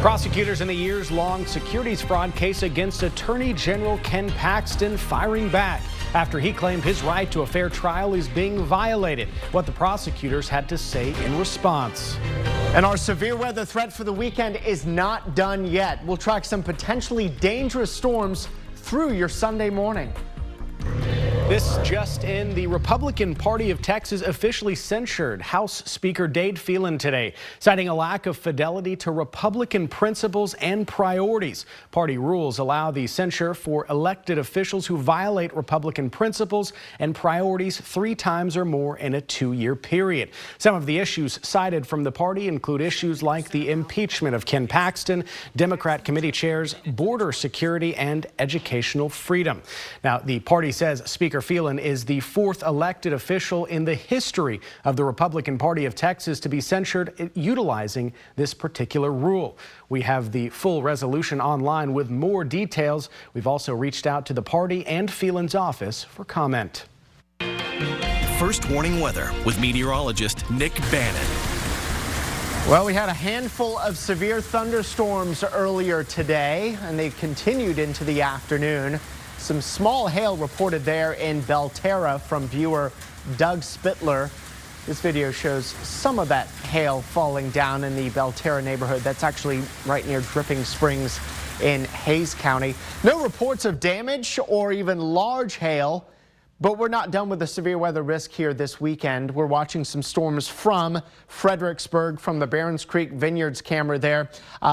Prosecutors in the years-long securities fraud case against Attorney General Ken Paxton firing back after he claimed his right to a fair trial is being violated. What the prosecutors had to say in response. And our severe weather threat for the weekend is not done yet. We'll track some potentially dangerous storms through your Sunday morning. This just in, the Republican Party of Texas officially censured House Speaker Dade Phelan today, citing a lack of fidelity to Republican principles and priorities. Party rules allow the censure for elected officials who violate Republican principles and priorities 3 times or more in a 2-year period. Some of the issues cited from the party include issues like the impeachment of Ken Paxton, Democrat committee chairs, border security, and educational freedom. Now, the party says Speaker Phelan is the 4th elected official in the history of the Republican Party of Texas to be censured utilizing this particular rule. We have the full resolution online with more details. We've also reached out to the party and Phelan's office for comment. First warning weather with meteorologist Nick Bannon. Well, we had a handful of severe thunderstorms earlier today, and they continued into the afternoon. Some small hail reported there in Belterra from viewer Doug Spittler. This video shows some of that hail falling down in the Belterra neighborhood. That's actually right near Dripping Springs in Hays County. No reports of damage or even large hail, but we're not done with the severe weather risk here this weekend. We're watching some storms from Fredericksburg, from the Barons Creek Vineyards camera there,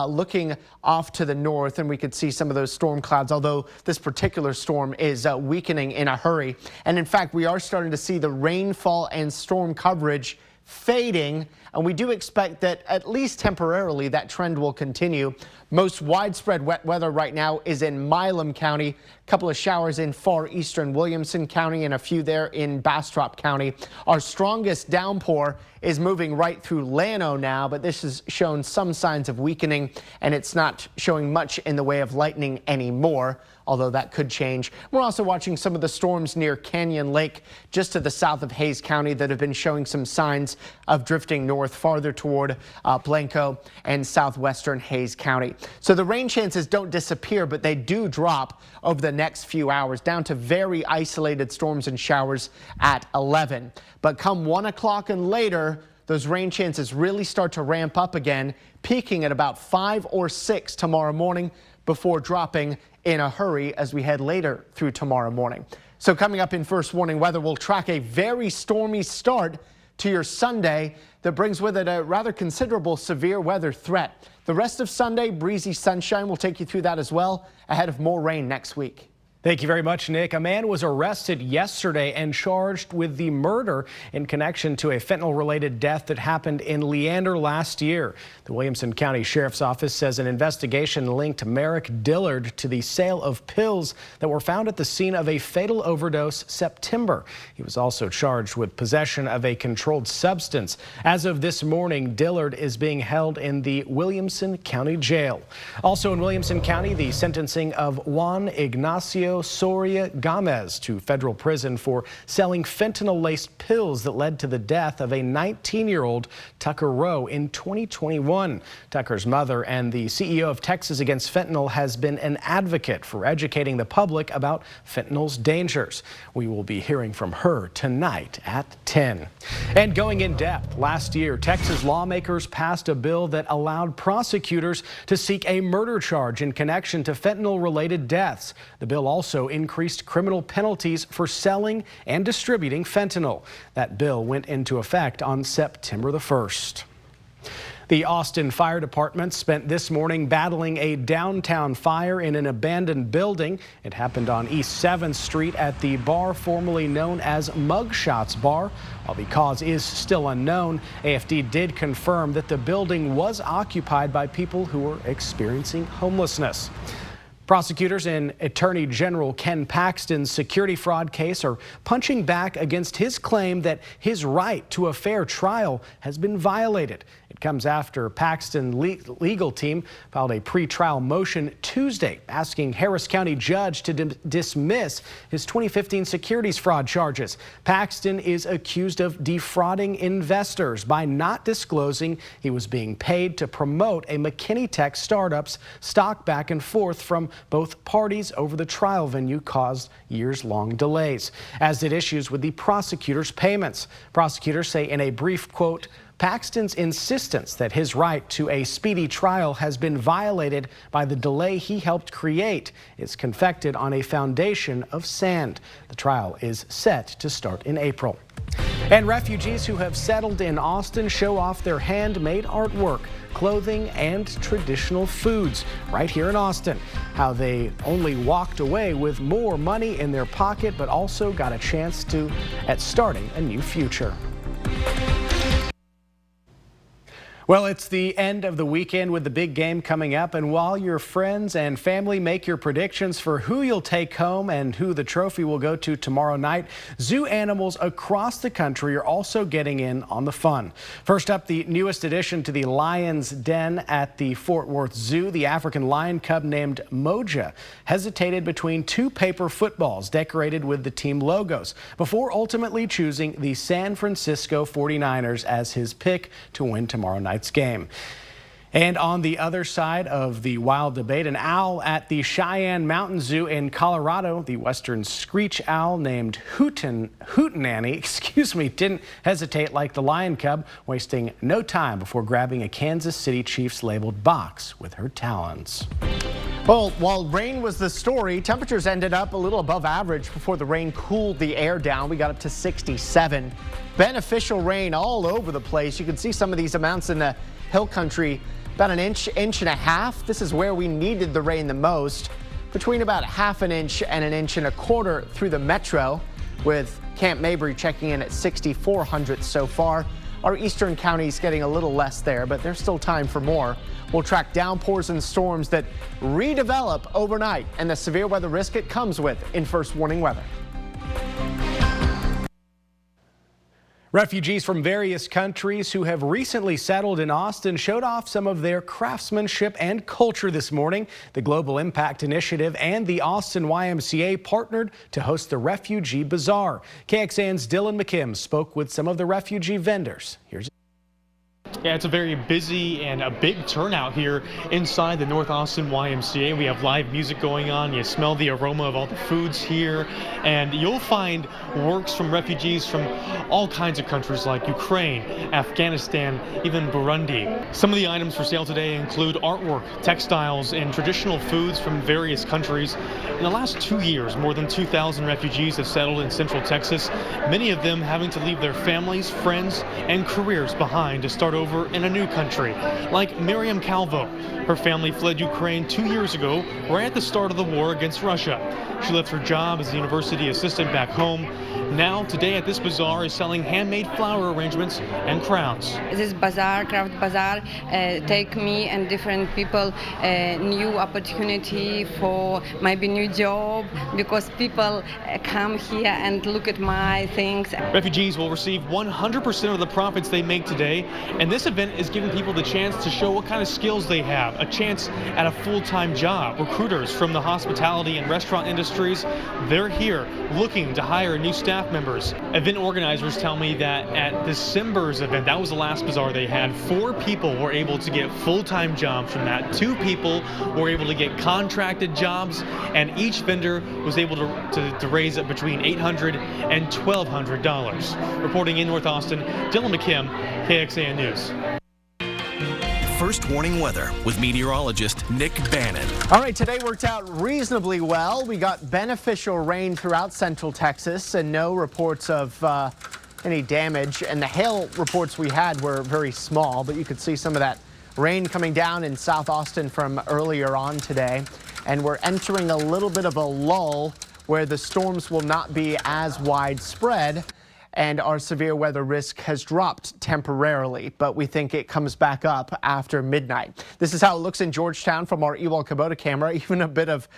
looking off to the north, and we could see some of those storm clouds, although this particular storm is weakening in a hurry. And in fact, we are starting to see the rainfall and storm coverage fading, and we do expect that at least temporarily that trend will continue. Most widespread wet weather right now is in Milam County. A couple of showers in far eastern Williamson County and a few there in Bastrop County. Our strongest downpour is moving right through Llano now, but this has shown some signs of weakening, and it's not showing much in the way of lightning anymore, although that could change. We're also watching some of the storms near Canyon Lake, just to the south of Hays County, that have been showing some signs of drifting north farther toward Blanco and southwestern Hays County. So the rain chances don't disappear, but they do drop over the next few hours, down to very isolated storms and showers at 11. But come 1 o'clock and later, those rain chances really start to ramp up again, peaking at about 5 or 6 tomorrow morning before dropping in a hurry as we head later through tomorrow morning. So coming up in First Warning Weather, we'll track a very stormy start to your Sunday that brings with it a rather considerable severe weather threat. The rest of Sunday, breezy sunshine. We'll take you through that as well, ahead of more rain next week. Thank you very much, Nick. A man was arrested yesterday and charged with the murder in connection to a fentanyl-related death that happened in Leander last year. The Williamson County Sheriff's Office says an investigation linked Merrick Dillard to the sale of pills that were found at the scene of a fatal overdose September. He was also charged with possession of a controlled substance. As of this morning, Dillard is being held in the Williamson County Jail. Also in Williamson County, the sentencing of Juan Ignacio Soria Gomez to federal prison for selling fentanyl-laced pills that led to the death of a 19-year-old Tucker Rowe in 2021. Tucker's mother and the CEO of Texas Against Fentanyl has been an advocate for educating the public about fentanyl's dangers. We will be hearing from her tonight at 10. And going in depth, last year, Texas lawmakers passed a bill that allowed prosecutors to seek a murder charge in connection to fentanyl-related deaths. The bill also increased criminal penalties for selling and distributing fentanyl. That bill went into effect on September the 1st. The Austin Fire Department spent this morning battling a downtown fire in an abandoned building. It happened on East 7th Street at the bar formerly known as Mugshots Bar. While the cause is still unknown, AFD did confirm that the building was occupied by people who were experiencing homelessness. Prosecutors in Attorney General Ken Paxton's security fraud case are punching back against his claim that his right to a fair trial has been violated. It comes after Paxton legal team filed a pre-trial motion Tuesday asking Harris County judge to dismiss his 2015 securities fraud charges. Paxton is accused of defrauding investors by not disclosing he was being paid to promote a McKinney Tech startup's stock. Back and forth from both parties over the trial venue caused years-long delays, as did issues with the prosecutor's payments. Prosecutors say in a brief quote, Paxton's insistence that his right to a speedy trial has been violated by the delay he helped create is confected on a foundation of sand. The trial is set to start in April. And refugees who have settled in Austin show off their handmade artwork, clothing, and traditional foods right here in Austin. How they only walked away with more money in their pocket, but also got a chance at starting a new future. Well, it's the end of the weekend with the big game coming up, and while your friends and family make your predictions for who you'll take home and who the trophy will go to tomorrow night, zoo animals across the country are also getting in on the fun. First up, the newest addition to the Lion's Den at the Fort Worth Zoo, the African lion cub named Moja hesitated between two paper footballs decorated with the team logos before ultimately choosing the San Francisco 49ers as his pick to win tomorrow night's game. And on the other side of the wild debate, an owl at the Cheyenne Mountain Zoo in Colorado, the western screech owl named Hootenanny, didn't hesitate like the lion cub, wasting no time before grabbing a Kansas City Chiefs labeled box with her talons. Well, while rain was the story, temperatures ended up a little above average before the rain cooled the air down. We got up to 67. Beneficial rain all over the place. You can see some of these amounts in the hill country, about an inch and a half. This is where we needed the rain the most, between about ½ inch and an inch and a quarter through the metro, with Camp Mabry checking in at 6,400 so far. Our eastern counties getting a little less there, but there's still time for more. We'll track downpours and storms that redevelop overnight and the severe weather risk it comes with in First Warning Weather. Refugees from various countries who have recently settled in Austin showed off some of their craftsmanship and culture this morning. The Global Impact Initiative and the Austin YMCA partnered to host the Refugee Bazaar. KXAN's Dylan McKim spoke with some of the refugee vendors. Yeah, it's a very busy and a big turnout here inside the North Austin YMCA. We have live music going on. You smell the aroma of all the foods here, and you'll find works from refugees from all kinds of countries like Ukraine, Afghanistan, even Burundi. Some of the items for sale today include artwork, textiles, and traditional foods from various countries. In the last 2 years, more than 2,000 refugees have settled in Central Texas, many of them having to leave their families, friends, and careers behind to start over in a new country, like Miriam Calvo. Her family fled Ukraine 2 years ago, right at the start of the war against Russia. She left her job as a university assistant back home. Now, today at this bazaar is selling handmade flower arrangements and crowns. This bazaar, craft bazaar, take me and different people new opportunity for maybe new job, because people come here and look at my things. Refugees will receive 100% of the profits they make today, and this event is giving people the chance to show what kind of skills they have, a chance at a full-time job. Recruiters from the hospitality and restaurant industries, they're here looking to hire new staff members. Event organizers tell me that at December's event, that was the last bazaar they had, 4 people were able to get full-time jobs from that. 2 people were able to get contracted jobs, and each vendor was able to raise up between $800 and $1,200. Reporting in North Austin, Dylan McKim, KXAN News. First Warning Weather with meteorologist Nick Bannon. All right, today worked out reasonably well. We got beneficial rain throughout Central Texas and no reports of any damage. And the hail reports we had were very small, but you could see some of that rain coming down in South Austin from earlier on today. And we're entering a little bit of a lull where the storms will not be as widespread. and our severe weather risk has dropped temporarily, but we think it comes back up after midnight. This is how it looks in Georgetown from our Ewell Kubota camera. Even a bit of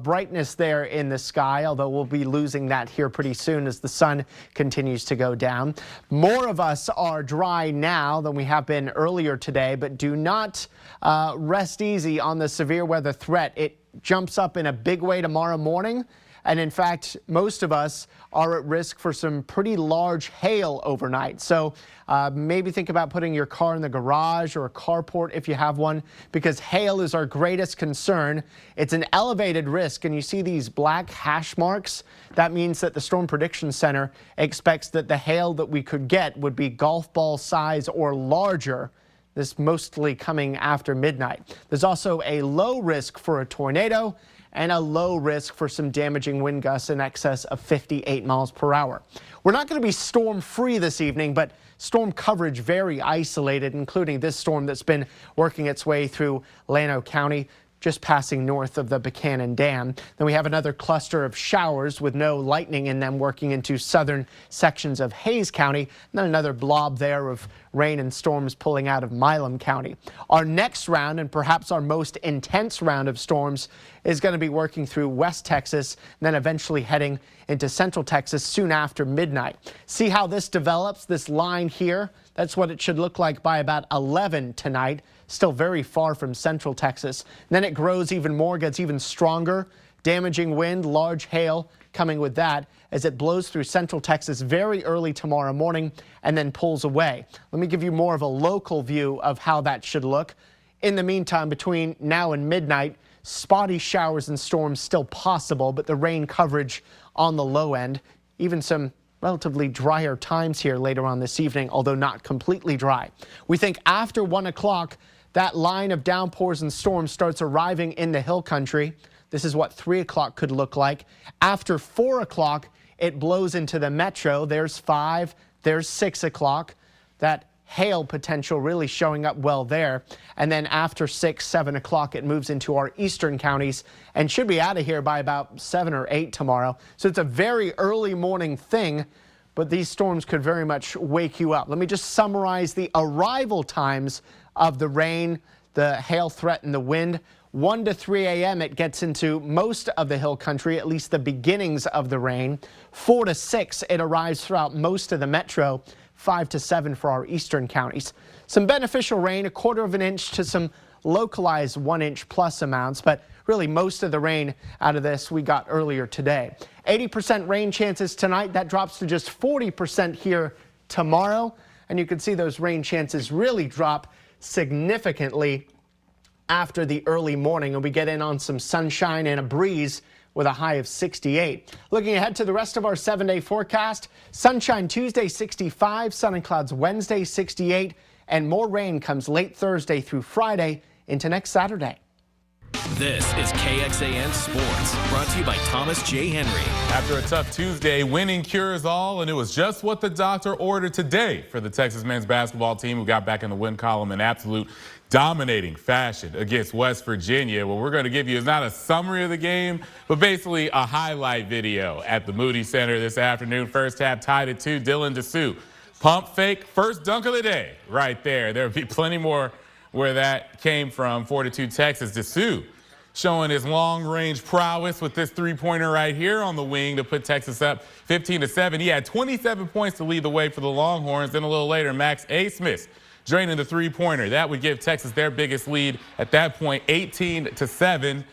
brightness there in the sky, although we'll be losing that here pretty soon as the sun continues to go down. More of us are dry now than we have been earlier today, but do not rest easy on the severe weather threat. It jumps up in a big way tomorrow morning. And in fact, most of us are at risk for some pretty large hail overnight. So maybe think about putting your car in the garage or a carport if you have one, because hail is our greatest concern. It's an elevated risk, and you see these black hash marks. That means that the Storm Prediction Center expects that the hail that we could get would be golf ball size or larger. This mostly coming after midnight. There's also a low risk for a tornado and a low risk for some damaging wind gusts in excess of 58 miles per hour. We're not going to be storm free this evening, but storm coverage very isolated, including this storm that's been working its way through Llano County, just passing north of the Buchanan Dam. Then we have another cluster of showers with no lightning in them working into southern sections of Hays County, and then another blob there of rain and storms pulling out of Milam County. Our next round, and perhaps our most intense round of storms, is going to be working through West Texas and then eventually heading into Central Texas soon after midnight. See how this develops, this line here? That's what it should look like by about 11 tonight. Still very far from Central Texas. And then it grows even more, gets even stronger. Damaging wind, large hail coming with that as it blows through Central Texas very early tomorrow morning and then pulls away. Let me give you more of a local view of how that should look. In the meantime, between now and midnight, spotty showers and storms still possible, but the rain coverage on the low end. Even some relatively drier times here later on this evening, although not completely dry. We think after 1 o'clock, that line of downpours and storms starts arriving in the hill country. This is what 3 o'clock could look like. After 4 o'clock, it blows into the metro. There's 5, there's 6 o'clock. That hail potential really showing up well there. And then after 6, 7 o'clock, it moves into our eastern counties and should be out of here by about 7 or 8 tomorrow. So it's a very early morning thing, but these storms could very much wake you up. Let me just summarize the arrival times of the rain, the hail threat, and the wind. 1 to 3 a.m. it gets into most of the hill country, at least the beginnings of the rain. 4 to 6 it arrives throughout most of the metro. 5 to 7 for our eastern counties. Some beneficial rain, 1/4 inch to some localized 1 inch plus amounts, but really most of the rain out of this we got earlier today. 80% rain chances tonight. That drops to just 40% here tomorrow. And you can see those rain chances really drop significantly after the early morning, and we get in on some sunshine and a breeze with a high of 68. Looking ahead to the rest of our 7-day forecast, sunshine Tuesday 65, sun and clouds Wednesday 68, and more rain comes late Thursday through Friday into next Saturday. This is KXAN Sports, brought to you by Thomas J. Henry. After a tough Tuesday, winning cures all, and it was just what the doctor ordered today for the Texas men's basketball team, who got back in the win column in absolute dominating fashion against West Virginia. What we're going to give you is not a summary of the game, but basically a highlight video at the Moody Center this afternoon. First half tied at 2. Dylan Dessou, pump fake, first dunk of the day right there. There'll be plenty more where that came from. 4-2 Texas. Dessou showing his long-range prowess with this three-pointer right here on the wing to put Texas up 15-7. He had 27 points to lead the way for the Longhorns. Then a little later, Max A. Smith draining the three-pointer. That would give Texas their biggest lead at that point, 18-7.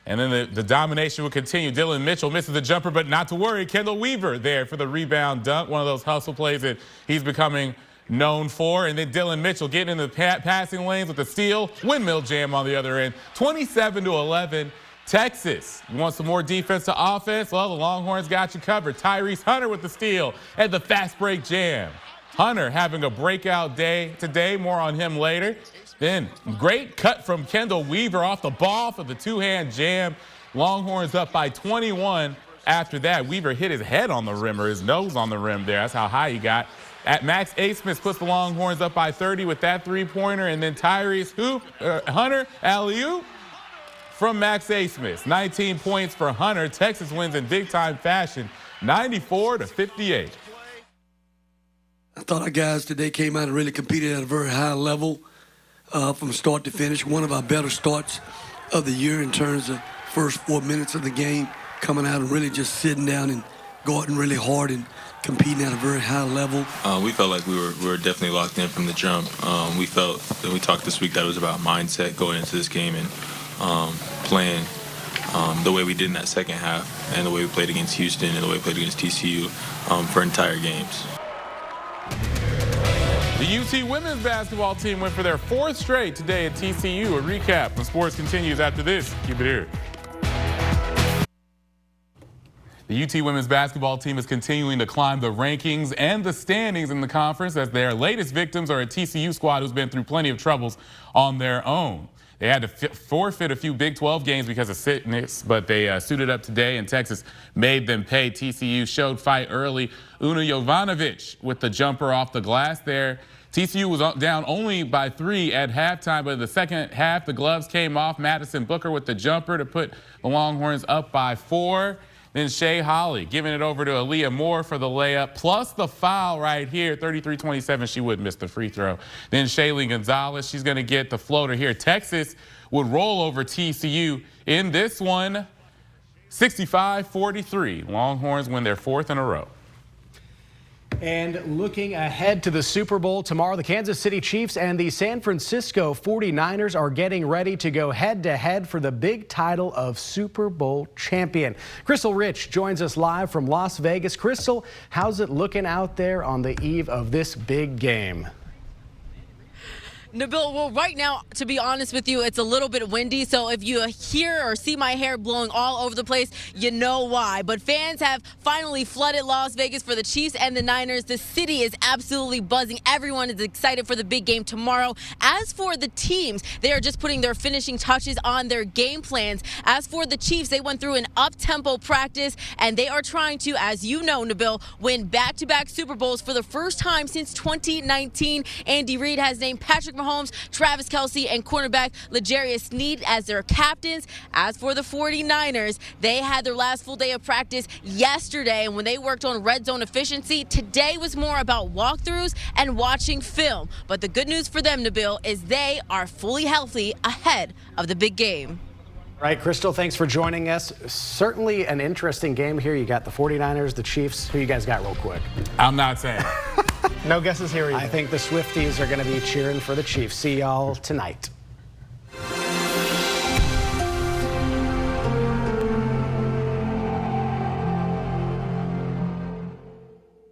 And then the domination would continue. Dylan Mitchell misses the jumper, but not to worry. Kendall Weaver there for the rebound dunk, one of those hustle plays that he's becoming known for. And then Dylan Mitchell getting in the passing lanes with the steal. Windmill jam on the other end. 27-11. Texas, you want some more defense to offense? Well, the Longhorns got you covered. Tyrese Hunter with the steal and the fast break jam. Hunter having a breakout day today. More on him later. Then great cut from Kendall Weaver off the ball for the two-hand jam. Longhorns up by 21. After that, Weaver hit his head on the rim, or his nose on the rim there. That's how high he got. At Max A. Smith puts the Longhorns up by 30 with that three-pointer. And then Tyrese Hunter, alley-oop from Max A. Smith. 19 points for Hunter. Texas wins in big-time fashion, 94-58. I thought our guys today came out and really competed at a very high level from start to finish. One of our better starts of the year in terms of first 4 minutes of the game, coming out and really just sitting down and going really hard and competing at a very high level. We felt like we were definitely locked in from the jump. We felt that we talked this week that it was about mindset going into this game and playing the way we did in that second half and the way we played against Houston and the way we played against TCU for entire games. The UT women's basketball team went for their 4th straight today at TCU. A recap when sports continues after this. Keep it here. The UT women's basketball team is continuing to climb the rankings and the standings in the conference as their latest victims are a TCU squad who's been through plenty of troubles on their own. They had to forfeit a few Big 12 games because of sickness, but they suited up today, and Texas made them pay. TCU showed fight early. Una Jovanovic with the jumper off the glass there. TCU was down only by 3 at halftime, but in the second half, the gloves came off. Madison Booker with the jumper to put the Longhorns up by 4. Then Shea Holly giving it over to Aaliyah Moore for the layup, plus the foul right here, 33-27. She would miss the free throw. Then Shaylee Gonzalez, she's going to get the floater here. Texas would roll over TCU in this one, 65-43. Longhorns win their 4th in a row. And looking ahead to the Super Bowl tomorrow, the Kansas City Chiefs and the San Francisco 49ers are getting ready to go head-to-head for the big title of Super Bowl champion. Crystal Rich joins us live from Las Vegas. Crystal, how's it looking out there on the eve of this big game? Nabil, well, right now, to be honest with you, it's a little bit windy, so if you hear or see my hair blowing all over the place, you know why. But fans have finally flooded Las Vegas for the Chiefs and the Niners. The city is absolutely buzzing. Everyone is excited for the big game tomorrow. As for the teams, they are just putting their finishing touches on their game plans. As for the Chiefs, they went through an up-tempo practice, and they are trying to, as you know, Nabil, win back-to-back Super Bowls for the first time since 2019. Andy Reid has named Patrick Mahomes, Travis Kelce, and cornerback L'Jarius Sneed as their captains. As for the 49ers, they had their last full day of practice yesterday, and when they worked on red zone efficiency, today was more about walkthroughs and watching film. But the good news for them, Nabil, is they are fully healthy ahead of the big game. All right, Crystal, thanks for joining us. Certainly an interesting game here. You got the 49ers, the Chiefs. Who you guys got real quick? I'm not saying. No guesses here either. I think the Swifties are going to be cheering for the Chiefs. See y'all tonight.